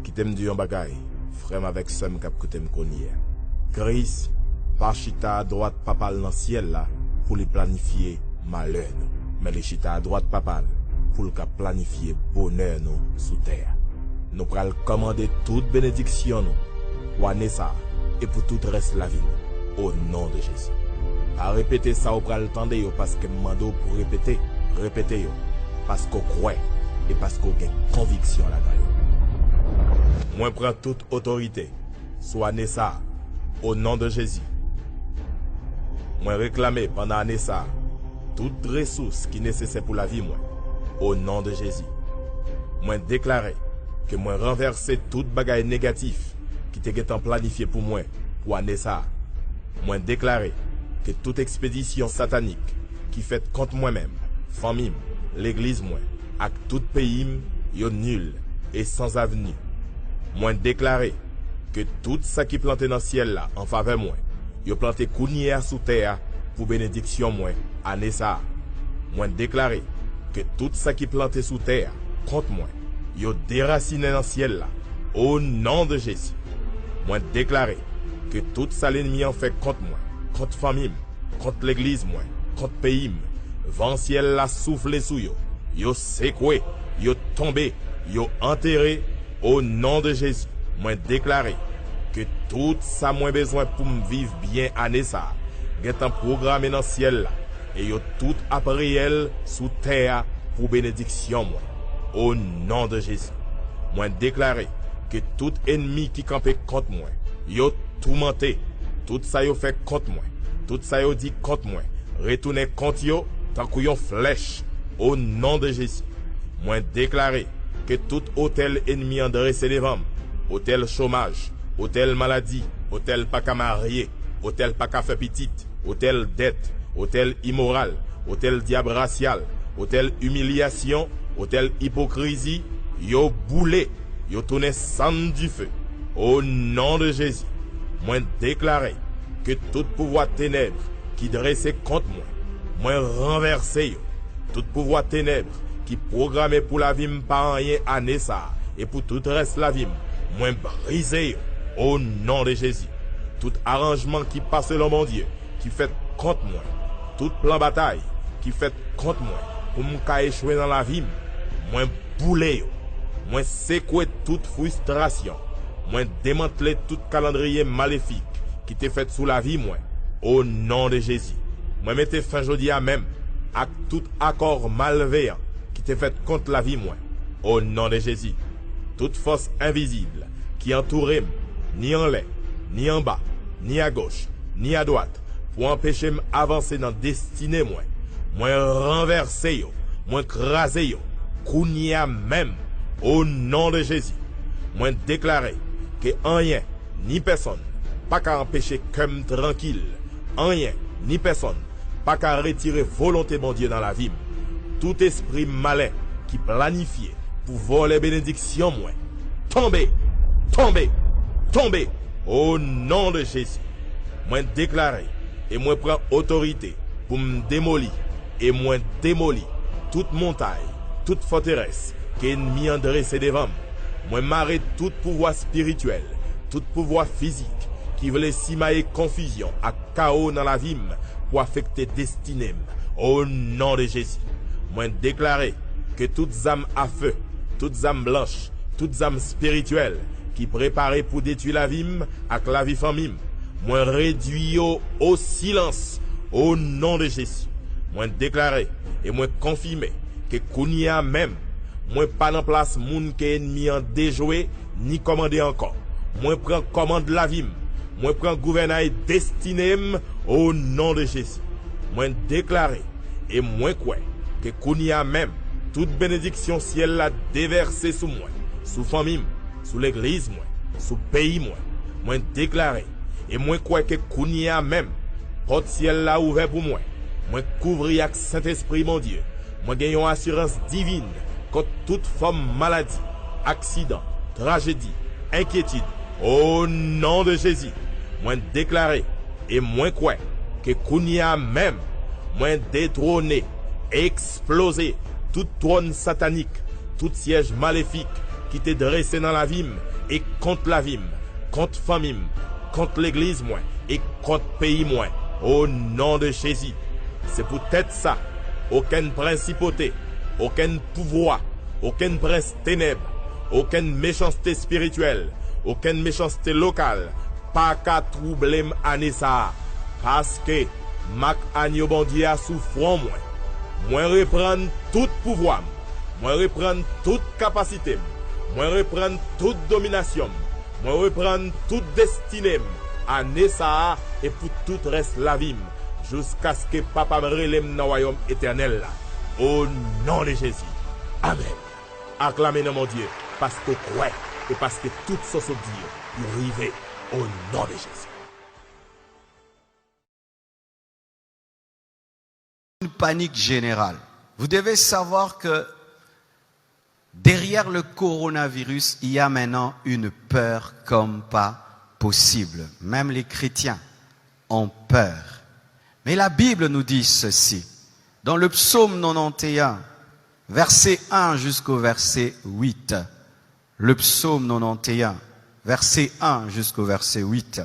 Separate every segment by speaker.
Speaker 1: qui t'aime du yon bagay, frère avec somme kap koute m konye. Christ, pas chita à droite papal dans ciel là, pour les planifier malheur nous. Mais les chita à droite papal, pour le planifier bonheur nous sous terre. Nous pral commander toute bénédiction nous, pour année ça, et pour tout reste la vie nous, au nom de Jésus. À répéter ça, au pral tende yo, parce que mando pour répéter yo, parce qu'on croit, et parce qu'on a conviction là-dedans. Moi prends toute autorité, soit année ça, au nom de Jésus. Moi réclamer pendant année ça, toute ressource qui est nécessaire pour la vie, moi, au nom de Jésus. Moi déclarer que moi renverser toute bagaille négatif qui était planifié pour moi, pour année ça. Moi déclarer que toute expédition satanique qui fait contre moi-même, famille, l'église moi, avec tout pays, yo nul et sans avenir. Moi déclarer que tout ça qui planté dans le ciel là, en faveur moi, yo planté kounier sous terre pour bénédiction moi, année ça. Moi déclarer que tout ça qui planté sous terre contre moi, yo déraciné dans le ciel là, au nom de Jésus. Moi déclarer que tout ça l'ennemi en fait contre moi, contre famille, contre l'église moi, contre pays, vent ciel la soufflé sous yo secoué, yo tombé, yo enterré, au nom de Jésus. Moi déclarer que tout ça moins besoin pour me vivre bien année ça, get un programme dans le ciel là, et yo tout après elle sous terre pour bénédiction moi, au nom de Jésus. Moi déclarer que tout ennemi qui campait contre moi, yo tourmenté, tout ça yo fait contre moi, tout ça yo dit contre moi, retourner contre yo tant qu'on flèche, au nom de Jésus. Moi déclarer que tout hôtel ennemi en dressé devant, hôtel chômage, hôtel maladie, hôtel pas qu'à marier, hôtel pas qu'à faire petite, hôtel dette, hôtel immoral, hôtel diable racial, hôtel humiliation, hôtel hypocrisie, yo boulé, yo tourné sang du feu. Au nom de Jésus, moi déclarer que tout pouvoir ténèbres qui dressait contre moi, moi renverser yo. Tout pouvoir ténèbres qui programmé pour la vie par rien année ça et pour tout reste la vie, moi briser yo. Au nom de Jésus. Tout arrangement qui passe selon mon Dieu, qui fait contre moi, tout plan bataille qui fait contre moi, pour me échouer dans la vie, moi bouler yo. Moi secouer toute frustration, moi démanteler tout calendrier maléfique qui t'est fait sous la vie moi, au nom de Jésus. Moi mettez fin jeudi à même à tout accord malveillant qui t'est fait contre la vie moi, au nom de Jésus. Toute force invisible qui entourait ni en l'air, ni en bas, ni à gauche, ni à droite, pour empêcher m'avancer dans destinée moi, renverser yo, moi craser yo, kounia même, au nom de Jésus. Moi déclarer que rien, ni personne, pas qu'à empêcher comme tranquille, rien, ni personne, pas qu'à retirer volonté mon Dieu dans la vie. Tout esprit malin qui planifiait pour voler bénédiction moi, tomber, tomber, tomber, au nom de Jésus. Moi déclarer et moi prends autorité pour me démolir et moi démolir toute montagne, toute forteresse qu'ennemi en dressé devant. Moi m'arrête tout pouvoir spirituel, tout pouvoir physique qui voulait simailler confusion à chaos dans la vie pour affecter destinée. Au nom de Jésus. Moi déclarer que toutes âmes à feu, toutes âmes blanches, toutes âmes spirituelles qui préparent pour détruire la vie avec la vie famille, moi réduit au silence au nom de Jésus. Moi déclarer et moi confirmer que Kounia même, moi pas en place moun que ennemi en déjoué ni commandé encore. Moi prends commande la vie, moi prends gouvernail destiné au nom de Jésus. Moi déclarer et moi quoi que Kounia même toute bénédiction ciel la déversée sous moi, sous famille, sous l'église moi, sous pays moi. Moi déclarer et moi quoi que Kounia même porte ciel là ouvert pour moi. Moi couvrir avec Saint-Esprit mon Dieu. Moi gagne une assurance divine contre toute forme maladie, accident, tragédie, inquiétude. Au nom de Jésus, moi déclarer et moi quoi que Kounia même moi détrôner, exploser tout trône satanique, tout siège maléfique qui t'est dressé dans la vie et contre la vie, contre famille, contre l'église moi et contre pays moi. Au nom de Jésus. C'est peut-être ça. Aucune principauté, aucun pouvoir, aucun prince ténèbres, aucune méchanceté spirituelle, aucune méchanceté locale, pas qu'à troubler année ça. Parce que Mac Agneau Bondier a souffrant moi. Moi reprendre tout pouvoir, moi reprendre toute capacité, moi reprendre toute domination, moi reprendre toute destinée, année ça et pour tout reste la vie. Jusqu'à ce que papa me relève dans le royaume éternel là. Au nom de Jésus. Amen. Acclamez mon Dieu. Parce que croit et parce que toute chose Dieu est arrivé au nom de Jésus.
Speaker 2: Une panique générale. Vous devez savoir que derrière le coronavirus, il y a maintenant une peur comme pas possible. Même les chrétiens ont peur. Mais la Bible nous dit ceci. Dans le psaume 91, verset 1 jusqu'au verset 8. Le psaume 91, verset 1 jusqu'au verset 8.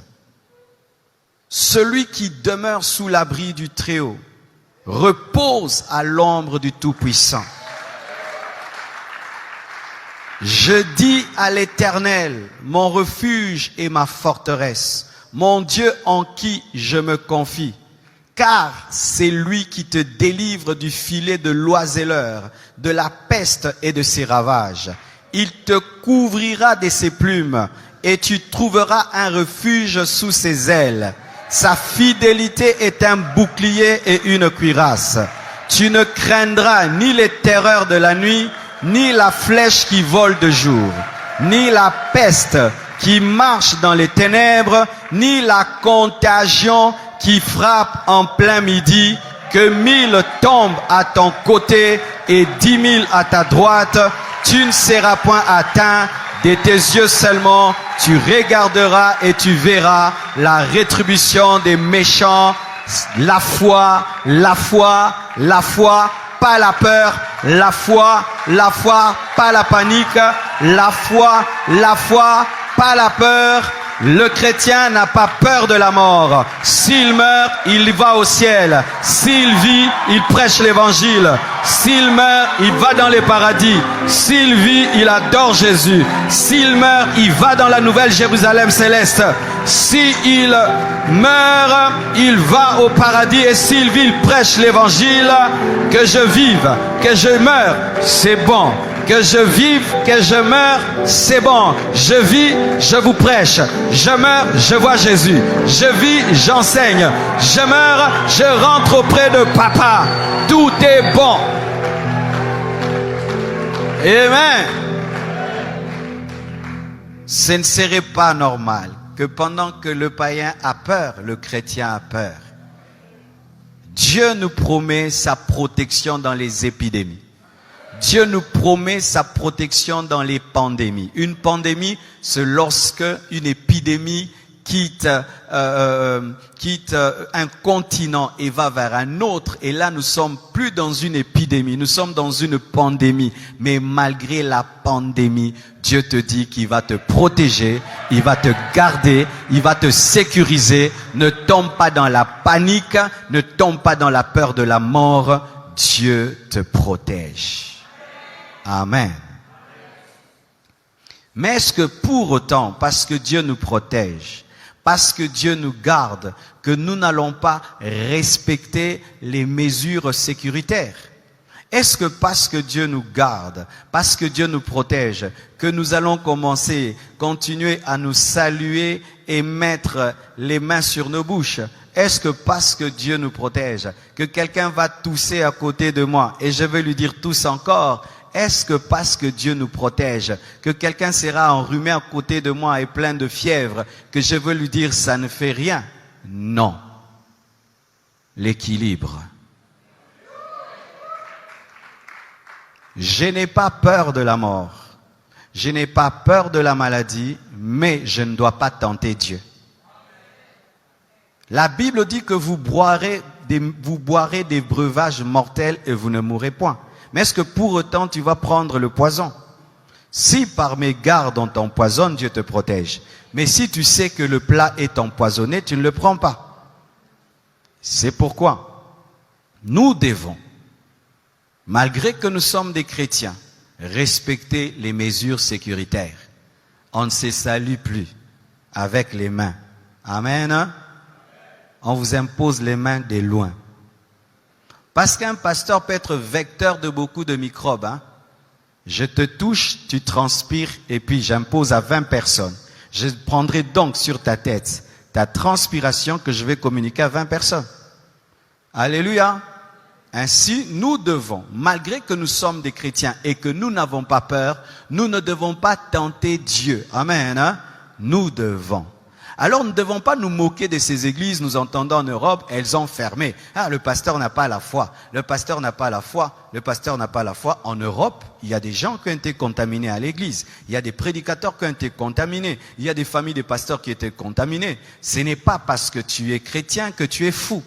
Speaker 2: Celui qui demeure sous l'abri du Très-Haut repose à l'ombre du Tout-Puissant. Je dis à l'Éternel, mon refuge et ma forteresse, mon Dieu en qui je me confie. Car c'est lui qui te délivre du filet de l'oiseleur, de la peste et de ses ravages. Il te couvrira de ses plumes et tu trouveras un refuge sous ses ailes. Sa fidélité est un bouclier et une cuirasse. Tu ne craindras ni les terreurs de la nuit, ni la flèche qui vole de jour, ni la peste qui marche dans les ténèbres, ni la contagion qui frappe en plein midi. Que 1000 tombent à ton côté et 10 000 à ta droite, tu ne seras point atteint. De tes yeux seulement, tu regarderas et tu verras la rétribution des méchants. La foi, la foi, la foi, pas la peur. La foi, pas la panique. La foi, pas la peur. Le chrétien n'a pas peur de la mort. S'il meurt, il va au ciel. S'il vit, il prêche l'évangile. S'il meurt, il va dans les paradis. S'il vit, il adore Jésus. S'il meurt, il va dans la nouvelle Jérusalem céleste. S'il meurt, il va au paradis. Et s'il vit, il prêche l'évangile. Que je vive, que je meure, c'est bon. Que je vive, que je meure, c'est bon. Je vis, je vous prêche. Je meurs, je vois Jésus. Je vis, j'enseigne. Je meurs, je rentre auprès de papa. Tout est bon. Amen. Ce ne serait pas normal que pendant que le païen a peur, le chrétien a peur. Dieu nous promet sa protection dans les épidémies. Dieu nous promet sa protection dans les pandémies. Une pandémie, c'est lorsque une épidémie quitte un continent et va vers un autre. Et là, nous sommes plus dans une épidémie, nous sommes dans une pandémie. Mais malgré la pandémie, Dieu te dit qu'il va te protéger, il va te garder, il va te sécuriser. Ne tombe pas dans la panique, ne tombe pas dans la peur de la mort. Dieu te protège. Amen. Mais est-ce que pour autant, parce que Dieu nous protège, parce que Dieu nous garde, que nous n'allons pas respecter les mesures sécuritaires? Est-ce que parce que Dieu nous garde, parce que Dieu nous protège, que nous allons continuer à nous saluer et mettre les mains sur nos bouches? Est-ce que parce que Dieu nous protège, que quelqu'un va tousser à côté de moi et je vais lui dire tousse encore? Est-ce que parce que Dieu nous protège, que quelqu'un sera enrhumé à côté de moi et plein de fièvre, que je veux lui dire ça ne fait rien? Non. L'équilibre. Je n'ai pas peur de la mort. Je n'ai pas peur de la maladie, mais je ne dois pas tenter Dieu. La Bible dit que vous boirez des breuvages mortels et vous ne mourrez point. Mais est-ce que pour autant tu vas prendre le poison? Si par mégarde on t'empoisonne, Dieu te protège. Mais si tu sais que le plat est empoisonné, tu ne le prends pas. C'est pourquoi nous devons, malgré que nous sommes des chrétiens, respecter les mesures sécuritaires. On ne se salue plus avec les mains. Amen. Hein? On vous impose les mains de loin. Parce qu'un pasteur peut être vecteur de beaucoup de microbes. Hein? Je te touche, tu transpires et puis j'impose à 20 personnes. Je prendrai donc sur ta tête ta transpiration que je vais communiquer à 20 personnes. Alléluia. Ainsi, nous devons, malgré que nous sommes des chrétiens et que nous n'avons pas peur, nous ne devons pas tenter Dieu. Amen. Hein? Nous devons. Alors, nous ne devons pas nous moquer de ces églises. Nous entendons en Europe, elles ont fermé. Ah, le pasteur n'a pas la foi. Le pasteur n'a pas la foi. Le pasteur n'a pas la foi. En Europe, il y a des gens qui ont été contaminés à l'église. Il y a des prédicateurs qui ont été contaminés. Il y a des familles de pasteurs qui ont été contaminées. Ce n'est pas parce que tu es chrétien que tu es fou.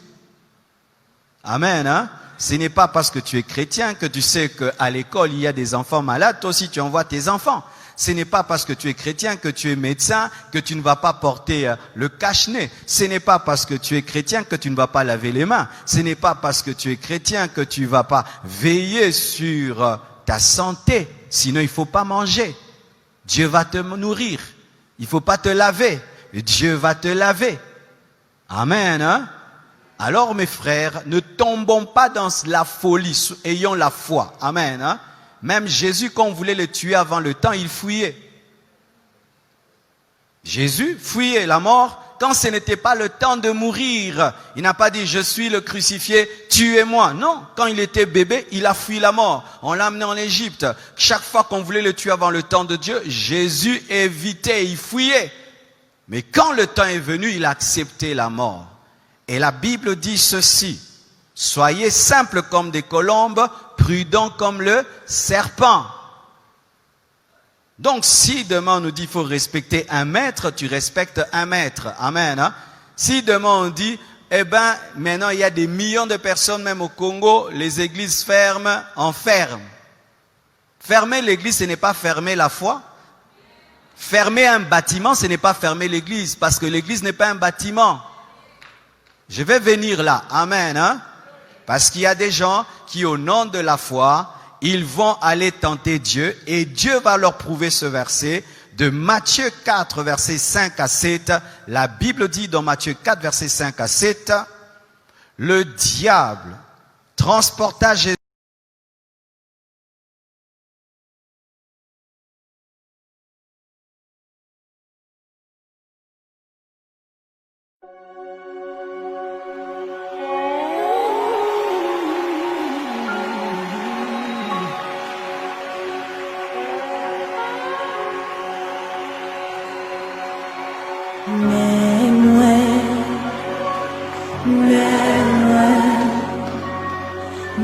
Speaker 2: Amen, hein? Ce n'est pas parce que tu es chrétien que tu sais qu'à l'école, il y a des enfants malades. Toi aussi, tu envoies tes enfants. Ce n'est pas parce que tu es chrétien, que tu es médecin, que tu ne vas pas porter le cache-nez. Ce n'est pas parce que tu es chrétien que tu ne vas pas laver les mains. Ce n'est pas parce que tu es chrétien que tu ne vas pas veiller sur ta santé. Sinon, il ne faut pas manger. Dieu va te nourrir. Il ne faut pas te laver. Dieu va te laver. Amen, hein? Alors, mes frères, ne tombons pas dans la folie, ayons la foi. Amen, hein? Même Jésus, quand on voulait le tuer avant le temps, il fuyait. Jésus fuyait la mort quand ce n'était pas le temps de mourir. Il n'a pas dit, je suis le crucifié, tuez-moi. Non, quand il était bébé, il a fui la mort. On l'a amené en Égypte. Chaque fois qu'on voulait le tuer avant le temps de Dieu, Jésus évitait, il fuyait. Mais quand le temps est venu, il a accepté la mort. Et la Bible dit ceci, soyez simples comme des colombes, prudents comme le serpent. Donc si demain on nous dit qu'il faut respecter un maître, tu respectes un maître. Amen. Hein? Si demain on dit, eh ben maintenant il y a des millions de personnes, même au Congo, les églises ferment, on ferme. Fermer l'église, ce n'est pas fermer la foi. Fermer un bâtiment, ce n'est pas fermer l'église, parce que l'église n'est pas un bâtiment. Je vais venir là. Amen. Hein? Parce qu'il y a des gens qui, au nom de la foi, ils vont aller tenter Dieu et Dieu va leur prouver ce verset de Matthieu 4, versets 5 à 7. La Bible dit dans Matthieu 4, versets 5 à 7, le diable transporta Jésus.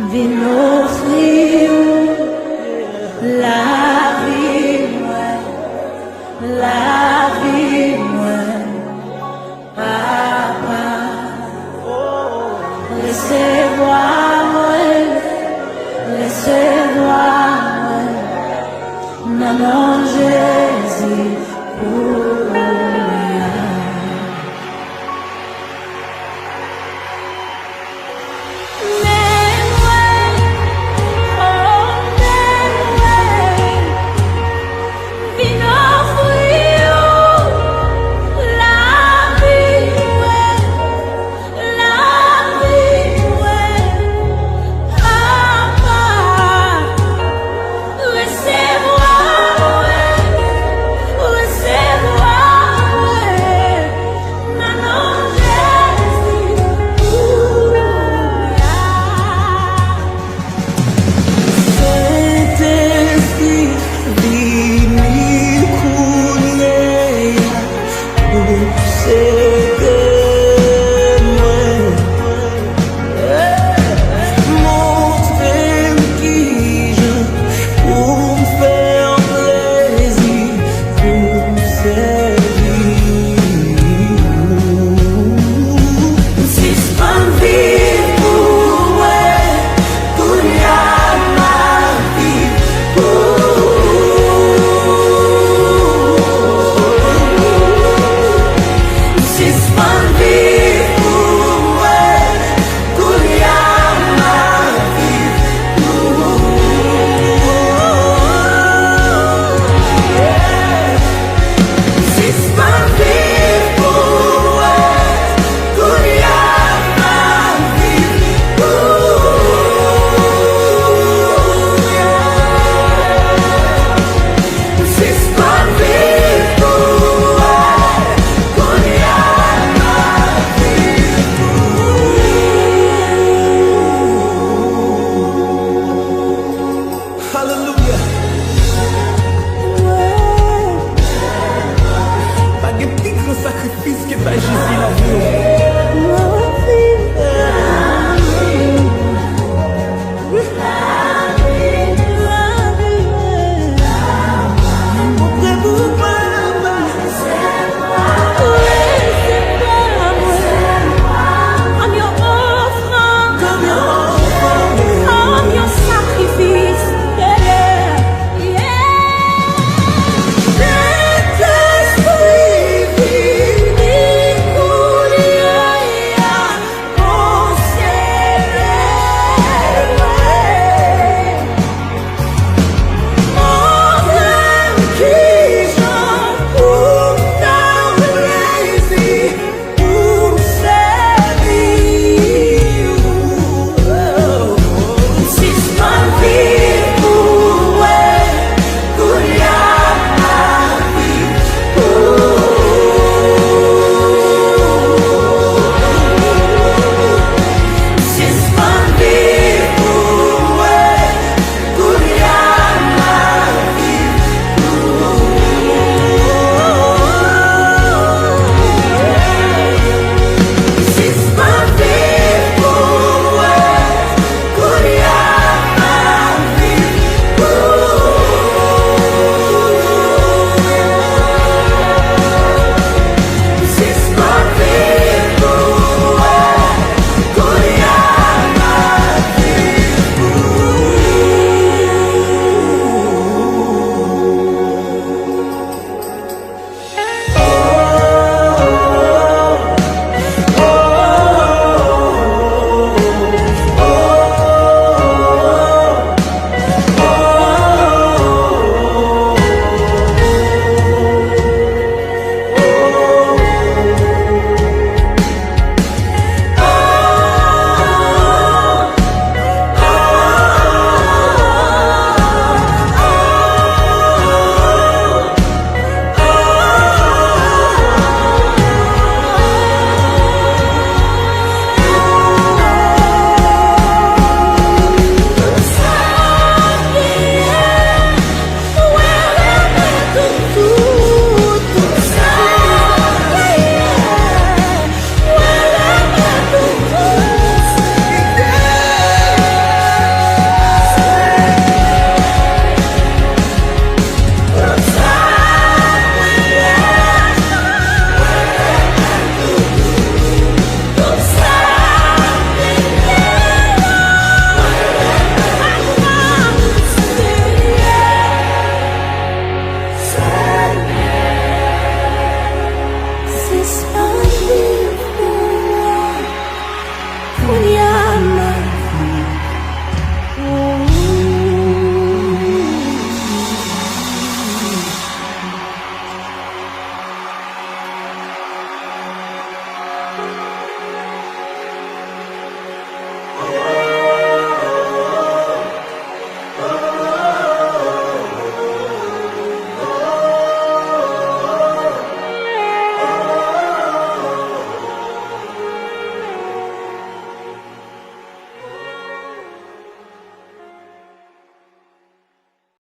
Speaker 3: Vin offrir la vie, papa, laissez-moi, non, non.